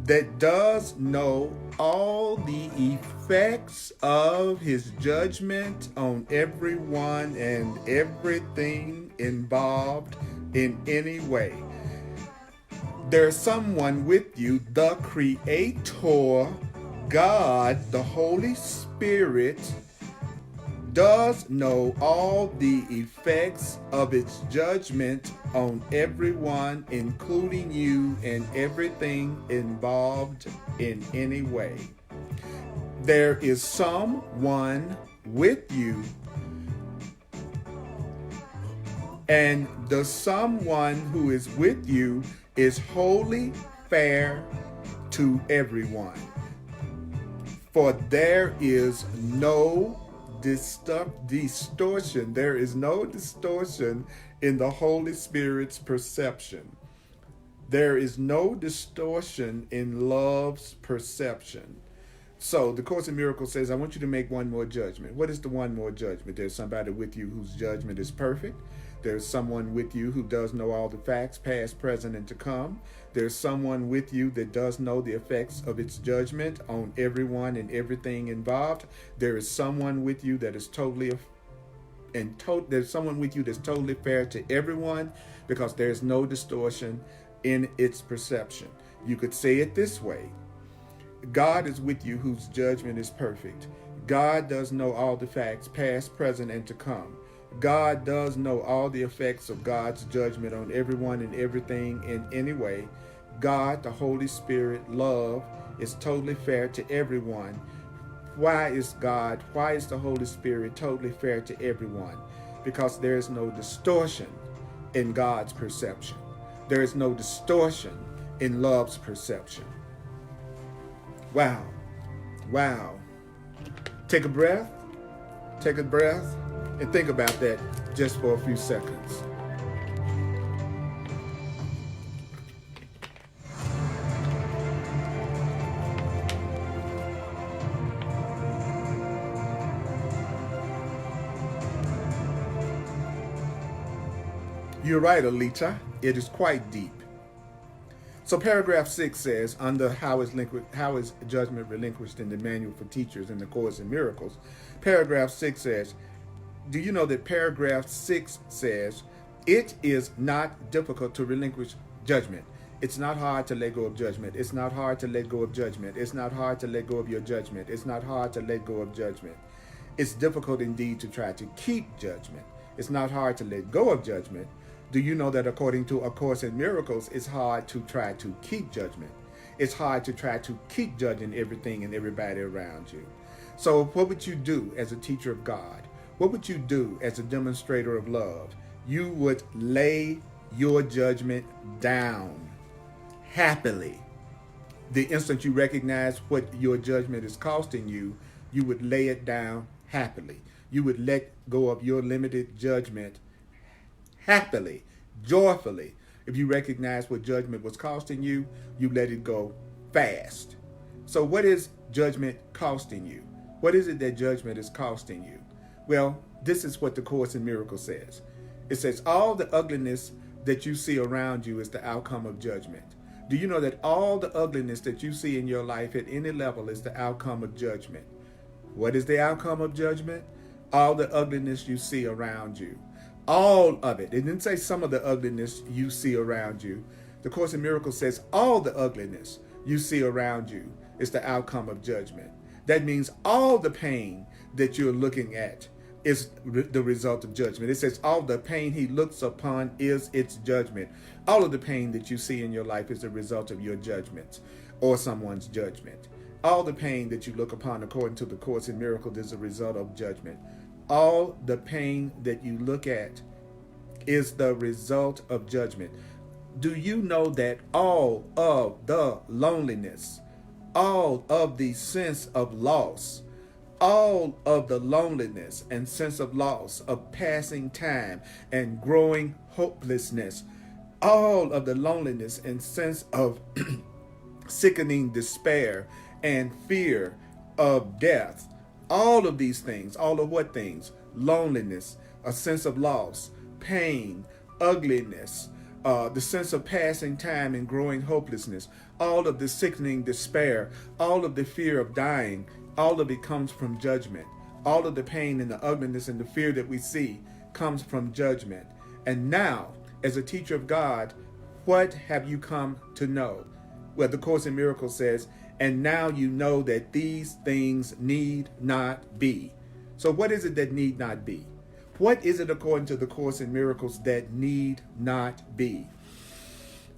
that does know all the effects of his judgment on everyone and everything involved in any way. There's someone with you, the Creator, God, the Holy Spirit, does know all the effects of its judgment on everyone, including you and everything involved in any way. There is someone with you, and the someone who is with you is wholly fair to everyone. For there is no distortion. There is no distortion in the Holy Spirit's perception. There is no distortion in love's perception. So the Course in Miracles says, I want you to make one more judgment. What is the one more judgment? There's somebody with you whose judgment is perfect. There's someone with you who does know all the facts, past, present, and to come. There's someone with you that does know the effects of its judgment on everyone and everything involved. There is someone with you that is there's someone with you that's totally fair to everyone, because there's no distortion in its perception. You could say it this way: God is with you whose judgment is perfect. God does know all the facts, past, present, and to come. God does know all the effects of God's judgment on everyone and everything in any way. God, the Holy Spirit, love, is totally fair to everyone. Why is the Holy Spirit totally fair to everyone? Because there is no distortion in God's perception. There is no distortion in love's perception. Wow. Wow. Take a breath, and think about that just for a few seconds. You're right, Alita. It is quite deep. So paragraph 6 says, under how is judgment relinquished in the Manual for Teachers in the Course in Miracles, paragraph 6 says, do you know that paragraph 6 says, it is not difficult to relinquish judgment. It's not hard to let go of judgment. It's not hard to let go of judgment. It's not hard to let go of your judgment. It's not hard to let go of judgment. It's difficult indeed to try to keep judgment. It's not hard to let go of judgment. Do you know that according to A Course in Miracles, it's hard to try to keep judgment? It's hard to try to keep judging everything and everybody around you. So what would you do as a teacher of God? What would you do as a demonstrator of love? You would lay your judgment down happily. The instant you recognize what your judgment is costing you, you would lay it down happily. You would let go of your limited judgment happily, joyfully. If you recognize what judgment was costing you, you let it go fast. So what is judgment costing you? What is it that judgment is costing you? Well, this is what the Course in Miracles says. It says all the ugliness that you see around you is the outcome of judgment. Do you know that all the ugliness that you see in your life at any level is the outcome of judgment? What is the outcome of judgment? All the ugliness you see around you. All of it. It didn't say some of the ugliness you see around you. The Course in Miracles says all the ugliness you see around you is the outcome of judgment. That means all the pain that you're looking at is the result of judgment. It says all the pain he looks upon is its judgment. All of the pain that you see in your life is the result of your judgments or someone's judgment. All the pain that you look upon according to the Course in Miracles is a result of judgment. All the pain that you look at is the result of judgment. Do you know that all of the loneliness, all of the sense of loss, all of the loneliness and sense of loss of passing time and growing hopelessness, all of the loneliness and sense of sickening despair and fear of death, all of these things, all of what things? Loneliness, a sense of loss, pain, ugliness, the sense of passing time and growing hopelessness, all of the sickening despair, all of the fear of dying, all of it comes from judgment. All of the pain and the ugliness and the fear that we see comes from judgment. And now, as a teacher of God, what have you come to know? Well, the Course in Miracles says, and now you know that these things need not be. So what is it that need not be? What is it according to the Course in Miracles that need not be?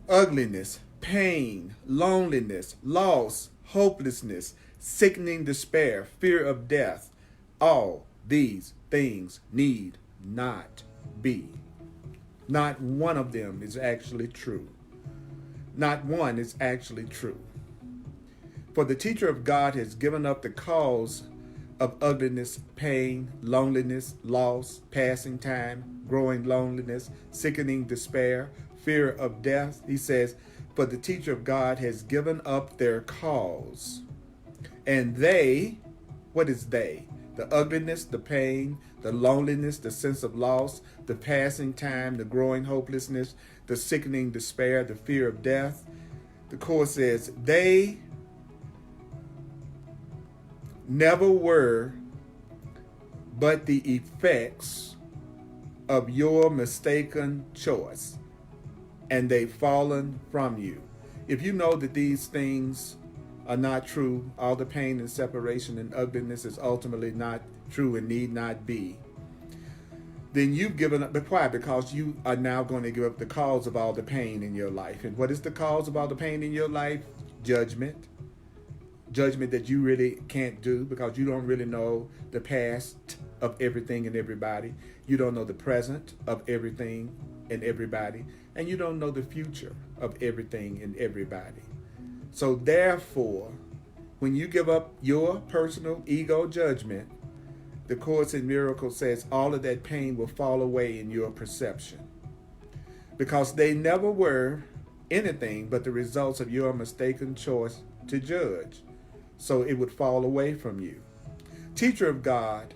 Ugliness, pain, loneliness, loss, hopelessness, sickening despair, fear of death. All these things need not be. Not one of them is actually true. Not one is actually true. For the teacher of God has given up the cause of ugliness, pain, loneliness, loss, passing time, growing loneliness, sickening despair, fear of death. He says, for the teacher of God has given up their cause. And they, what is they? The ugliness, the pain, the loneliness, the sense of loss, the passing time, the growing hopelessness, the sickening despair, the fear of death. The Course says, they never were but the effects of your mistaken choice, and they've fallen from you. If you know that these things are not true, all the pain and separation and ugliness is ultimately not true and need not be, then you've given up. But why? Because you are now going to give up the cause of all the pain in your life. And what is the cause of all the pain in your life? Judgment. Judgment that you really can't do because you don't really know the past of everything and everybody. You don't know the present of everything and everybody. And you don't know the future of everything and everybody. So therefore, when you give up your personal ego judgment, the Course in Miracles says all of that pain will fall away in your perception. Because they never were anything but the results of your mistaken choice to judge. So it would fall away from you. Teacher of God,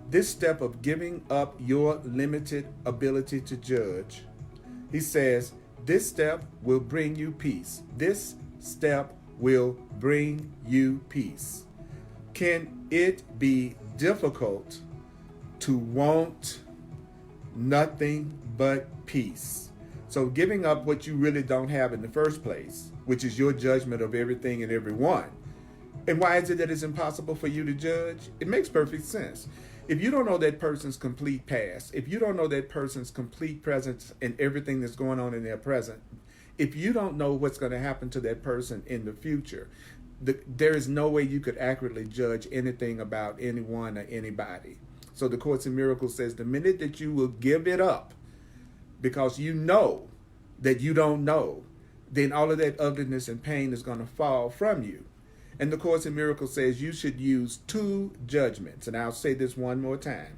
this step of giving up your limited ability to judge, he says, this step will bring you peace. This step will bring you peace. Can it be difficult to want nothing but peace? So giving up what you really don't have in the first place, which is your judgment of everything and everyone. And why is it that it's impossible for you to judge? It makes perfect sense. If you don't know that person's complete past, if you don't know that person's complete present and everything that's going on in their present, if you don't know what's going to happen to that person in the future, there is no way you could accurately judge anything about anyone or anybody. So the Course in Miracles says the minute that you will give it up because you know that you don't know, then all of that ugliness and pain is going to fall from you. And the Course in Miracles says you should use two judgments. And I'll say this one more time.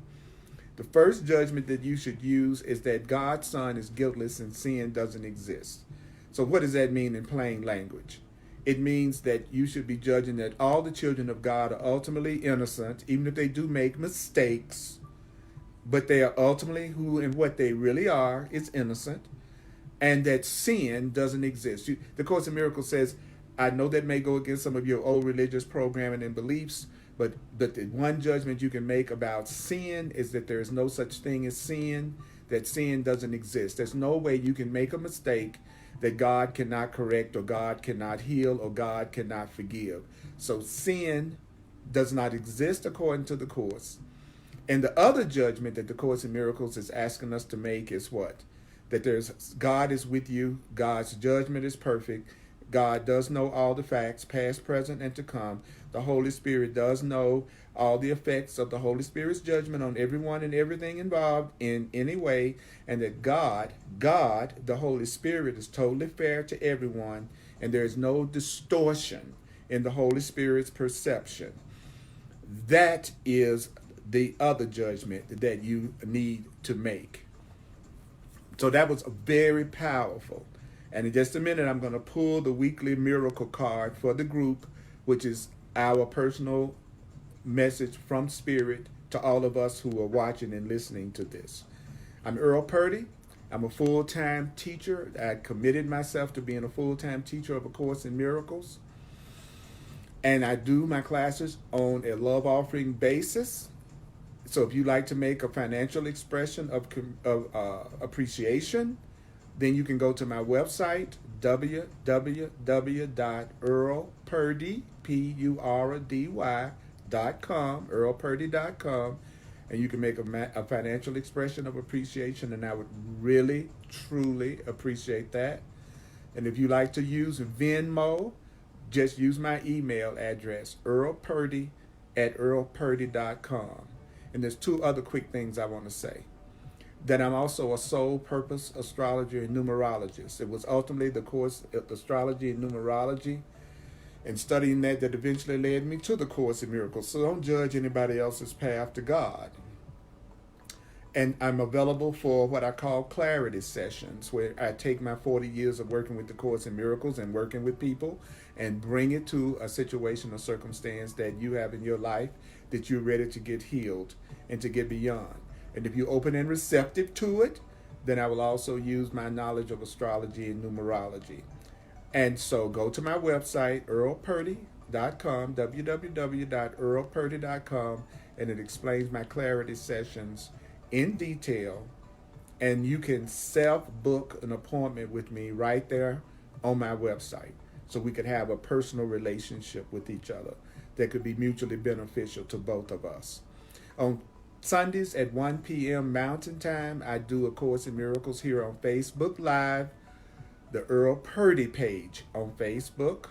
The first judgment that you should use is that God's Son is guiltless and sin doesn't exist. So what does that mean in plain language? It means that you should be judging that all the children of God are ultimately innocent, even if they do make mistakes, but they are ultimately who and what they really are is innocent, and that sin doesn't exist. The Course in Miracles says, I know that may go against some of your old religious programming and beliefs, but the one judgment you can make about sin is that there is no such thing as sin, that sin doesn't exist. There's no way you can make a mistake that God cannot correct, or God cannot heal, or God cannot forgive. So sin does not exist according to the Course. And the other judgment that the Course in Miracles is asking us to make is what? That God is with you, God's judgment is perfect, God does know all the facts, past, present, and to come. The Holy Spirit does know all the effects of the Holy Spirit's judgment on everyone and everything involved in any way, and that God, the Holy Spirit, is totally fair to everyone, and there is no distortion in the Holy Spirit's perception. That is the other judgment that you need to make. So that was very powerful. And in just a minute, I'm going to pull the weekly miracle card for the group, which is our personal message from Spirit to all of us who are watching and listening to this. I'm Earl Purdy. I'm a full-time teacher. I committed myself to being a full-time teacher of A Course in Miracles. And I do my classes on a love offering basis. So if you like to make a financial expression of appreciation, then you can go to my website, www.earlpurdy.com, earlpurdy.com, and you can make a financial expression of appreciation, and I would really, truly appreciate that. And if you like to use Venmo, just use my email address, earlpurdy@earlpurdy.com. And there's two other quick things I want to say. That I'm also a soul purpose astrologer and numerologist. It was ultimately the course of astrology and numerology and studying that eventually led me to the Course in Miracles. So don't judge anybody else's path to God. And I'm available for what I call clarity sessions, where I take my 40 years of working with the Course in Miracles and working with people and bring it to a situation or circumstance that you have in your life that you're ready to get healed and to get beyond. And if you're open and receptive to it, then I will also use my knowledge of astrology and numerology. And so go to my website, earlpurdy.com, www.earlpurdy.com, and it explains my clarity sessions in detail. And you can self-book an appointment with me right there on my website, so we could have a personal relationship with each other that could be mutually beneficial to both of us. On Sundays at 1 p.m. Mountain Time, I do A Course in Miracles here on Facebook Live, the Earl Purdy page on Facebook.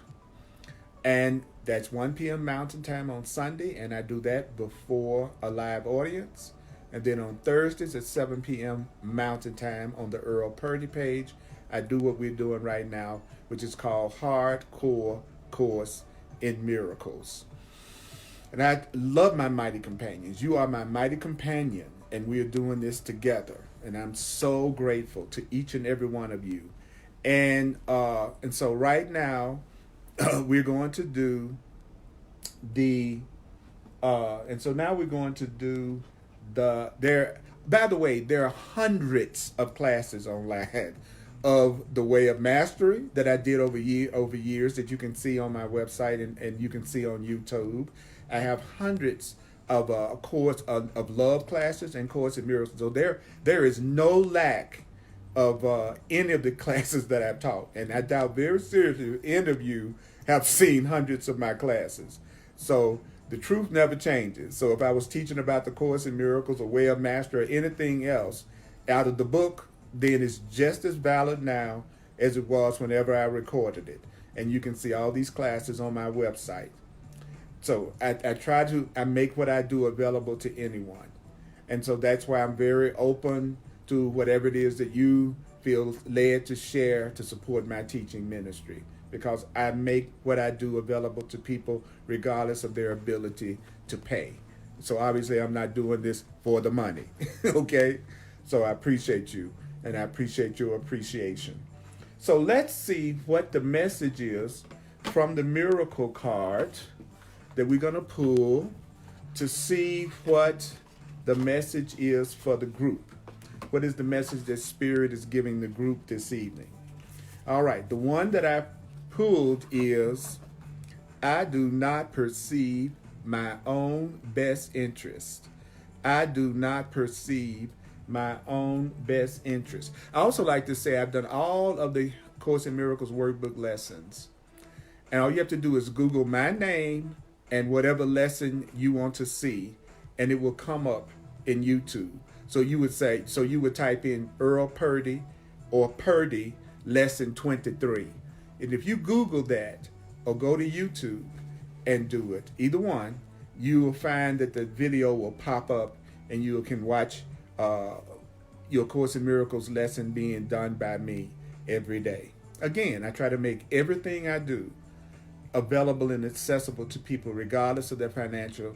And that's 1 p.m. Mountain Time on Sunday, and I do that before a live audience. And then on Thursdays at 7 p.m. Mountain Time on the Earl Purdy page, I do what we're doing right now, which is called Hardcore Course in Miracles. And I love my mighty companions. You are my mighty companion, and we are doing this together. And I'm so grateful to each and every one of you. And so right now, we're going to do by the way, there are hundreds of classes online of the Way of Mastery that I did over years that you can see on my website and you can see on YouTube. I have hundreds of course of love classes and Course in Miracles. So there is no lack of any of the classes that I've taught. And I doubt very seriously any of you have seen hundreds of my classes. So the truth never changes. So if I was teaching about the Course in Miracles or Way of Mastery or anything else out of the book, then it's just as valid now as it was whenever I recorded it. And you can see all these classes on my website. So I make what I do available to anyone. And so that's why I'm very open to whatever it is that you feel led to share to support my teaching ministry, because I make what I do available to people regardless of their ability to pay. So obviously I'm not doing this for the money, okay? So I appreciate you, and I appreciate your appreciation. So let's see what the message is from the miracle card that we're going to pull to see what the message is for the group. What is the message that Spirit is giving the group this evening? All right, the one that I pulled is, I do not perceive my own best interest. I do not perceive my own best interest. I also like to say I've done all of the Course in Miracles workbook lessons. And all you have to do is Google my name and whatever lesson you want to see, and it will come up in YouTube. So you would type in Earl Purdy or Purdy lesson 23. And if you Google that or go to YouTube and do it, either one, you will find that the video will pop up and you can watch your Course in Miracles lesson being done by me every day. Again, I try to make everything I do available and accessible to people regardless of their financial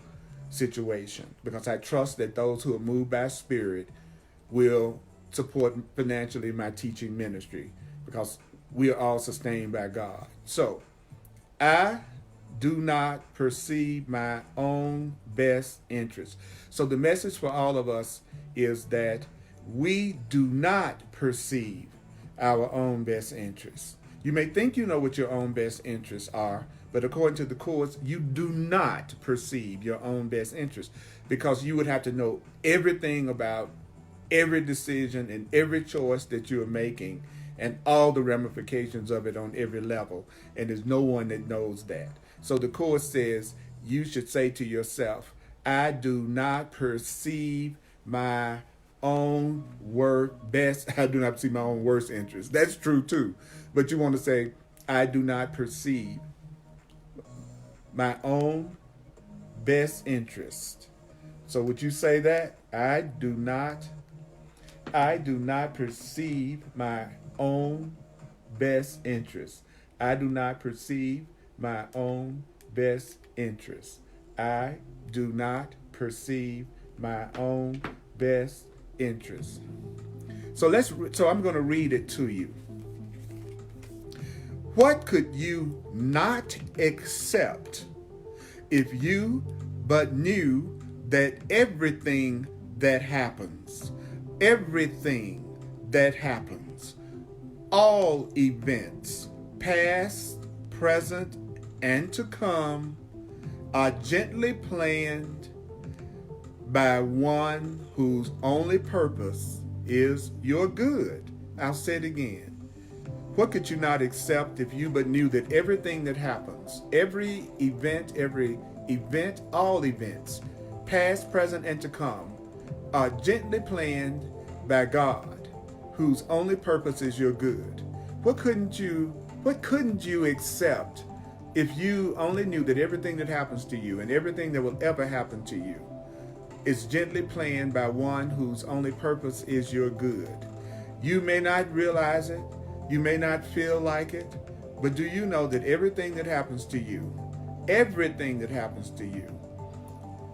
situation, because I trust that those who are moved by Spirit will support financially my teaching ministry, because we are all sustained by God. So, I do not perceive my own best interest. So the message for all of us is that we do not perceive our own best interests. You may think you know what your own best interests are, but according to the Course, you do not perceive your own best interests, because you would have to know everything about every decision and every choice that you're making and all the ramifications of it on every level. And there's no one that knows that. So the Course says you should say to yourself, I do not perceive my own I do not perceive my own worst interest. That's true too. But you want to say, I do not perceive my own best interest. So would you say that? I do not perceive my own best interest. I do not perceive my own best interest. I do not perceive my own best interest. So I'm going to read it to you. What could you not accept if you but knew that everything that happens, all events, past, present, and to come, are gently planned by one whose only purpose is your good? I'll say it again. What could you not accept if you but knew that everything that happens, every event, all events, past, present, and to come, are gently planned by God, whose only purpose is your good? What couldn't you accept if you only knew that everything that happens to you and everything that will ever happen to you is gently planned by one whose only purpose is your good? You may not realize it, you may not feel like it, but do you know that everything that happens to you,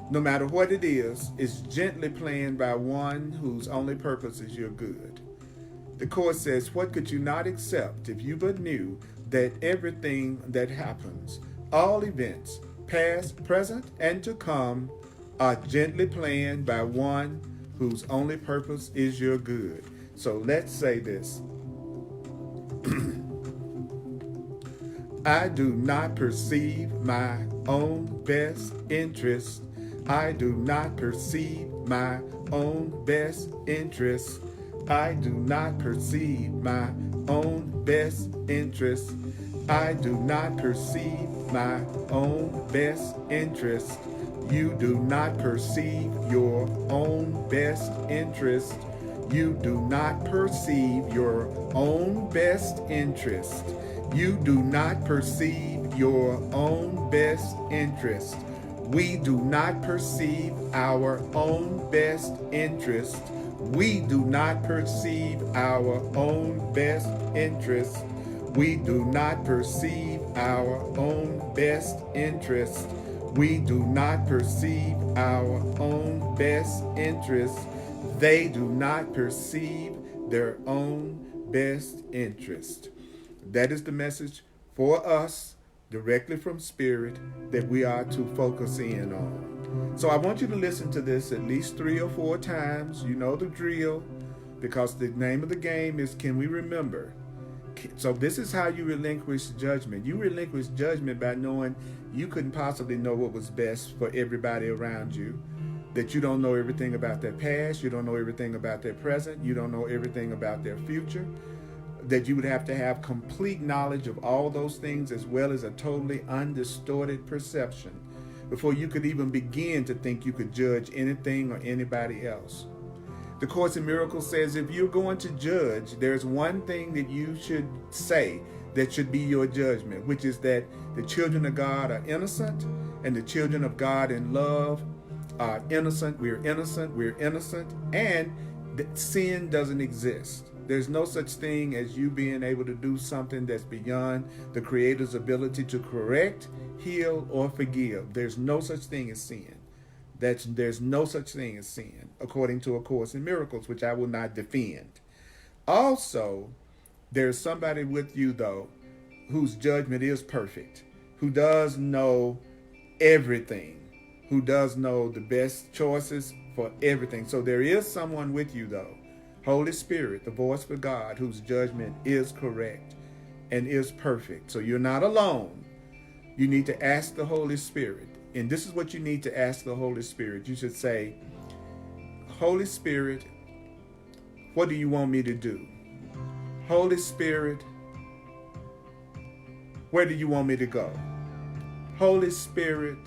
no matter what it is gently planned by one whose only purpose is your good? The Course says, what could you not accept if you but knew that everything that happens, all events, past, present, and to come, are gently planned by one whose only purpose is your good? So let's say this. I do not perceive my own best interest. I do not perceive my own best interest. I do not perceive my own best interest. I do not perceive my own best interest. You do not perceive your own best interest. You do not perceive your own best interest. You do not perceive your own best interest. We do not perceive our own best interest. We do not perceive our own best interest. We do not perceive our own best interest. We do not perceive our own best interest. They do not perceive their own best interest. That is the message for us directly from Spirit that we are to focus in on. So I want you to listen to this at least 3 or 4 times. You know the drill, because the name of the game is Can We Remember? So this is how you relinquish judgment. You relinquish judgment by knowing you couldn't possibly know what was best for everybody around you, that you don't know everything about their past, you don't know everything about their present, you don't know everything about their future, that you would have to have complete knowledge of all those things as well as a totally undistorted perception before you could even begin to think you could judge anything or anybody else. The Course in Miracles says if you're going to judge, there's one thing that you should say that should be your judgment, which is that the children of God are innocent, and the children of God in love are innocent. We're innocent, and that sin doesn't exist. There's no such thing as you being able to do something that's beyond the Creator's ability to correct, heal, or forgive. There's no such thing as sin. There's no such thing as sin, according to A Course in Miracles, which I will not defend. Also, there's somebody with you, though, whose judgment is perfect, who does know everything, who does know the best choices for everything. So there is someone with you, though, Holy Spirit, the voice for God, whose judgment is correct and is perfect. So you're not alone. You need to ask the Holy Spirit. And this is what you need to ask the Holy Spirit. You should say, Holy Spirit, what do you want me to do? Holy Spirit, where do you want me to go? Holy Spirit,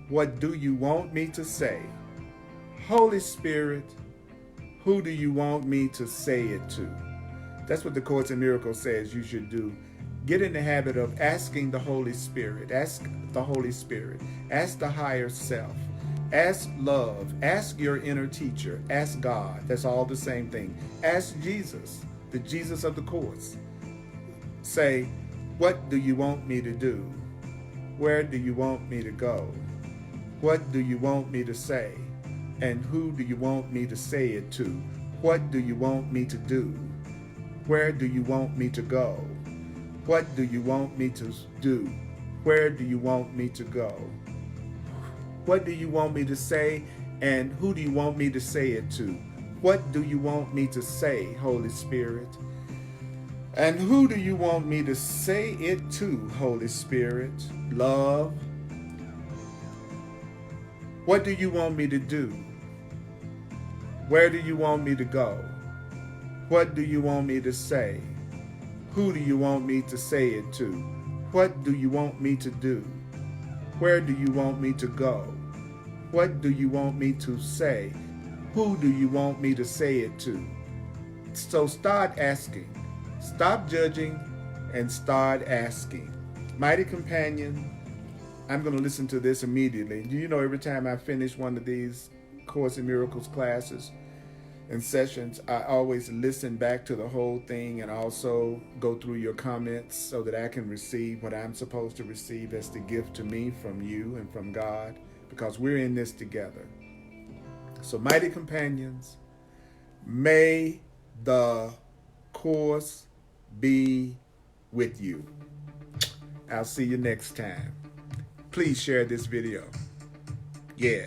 what do you want me to say? Holy Spirit, who do you want me to say it to? That's what the Course in Miracles says you should do. Get in the habit of asking the Holy Spirit. Ask the Holy Spirit. Ask the higher self. Ask love. Ask your inner teacher. Ask God. That's all the same thing. Ask Jesus, the Jesus of the Course. Say, what do you want me to do? Where do you want me to go? What do you want me to say? And who do you want me to say it to? What do you want me to do? Where do you want me to go? What do you want me to do? Where do you want me to go? What do you want me to say? And who do you want me to say it to? What do you want me to say, Holy Spirit? And who do you want me to say it to, Holy Spirit? Love. What do you want me to do? Where do you want me to go? What do you want me to say? Who do you want me to say it to? What do you want me to do? Where do you want me to go? What do you want me to say? Who do you want me to say it to? So start asking. Stop judging and start asking. Mighty companion, I'm going to listen to this immediately. Do you know every time I finish one of these Course in Miracles classes and sessions, I always listen back to the whole thing and also go through your comments so that I can receive what I'm supposed to receive as the gift to me from you and from God, because we're in this together. So mighty companions, may the Course be with you. I'll see you next time. Please share this video. Yeah.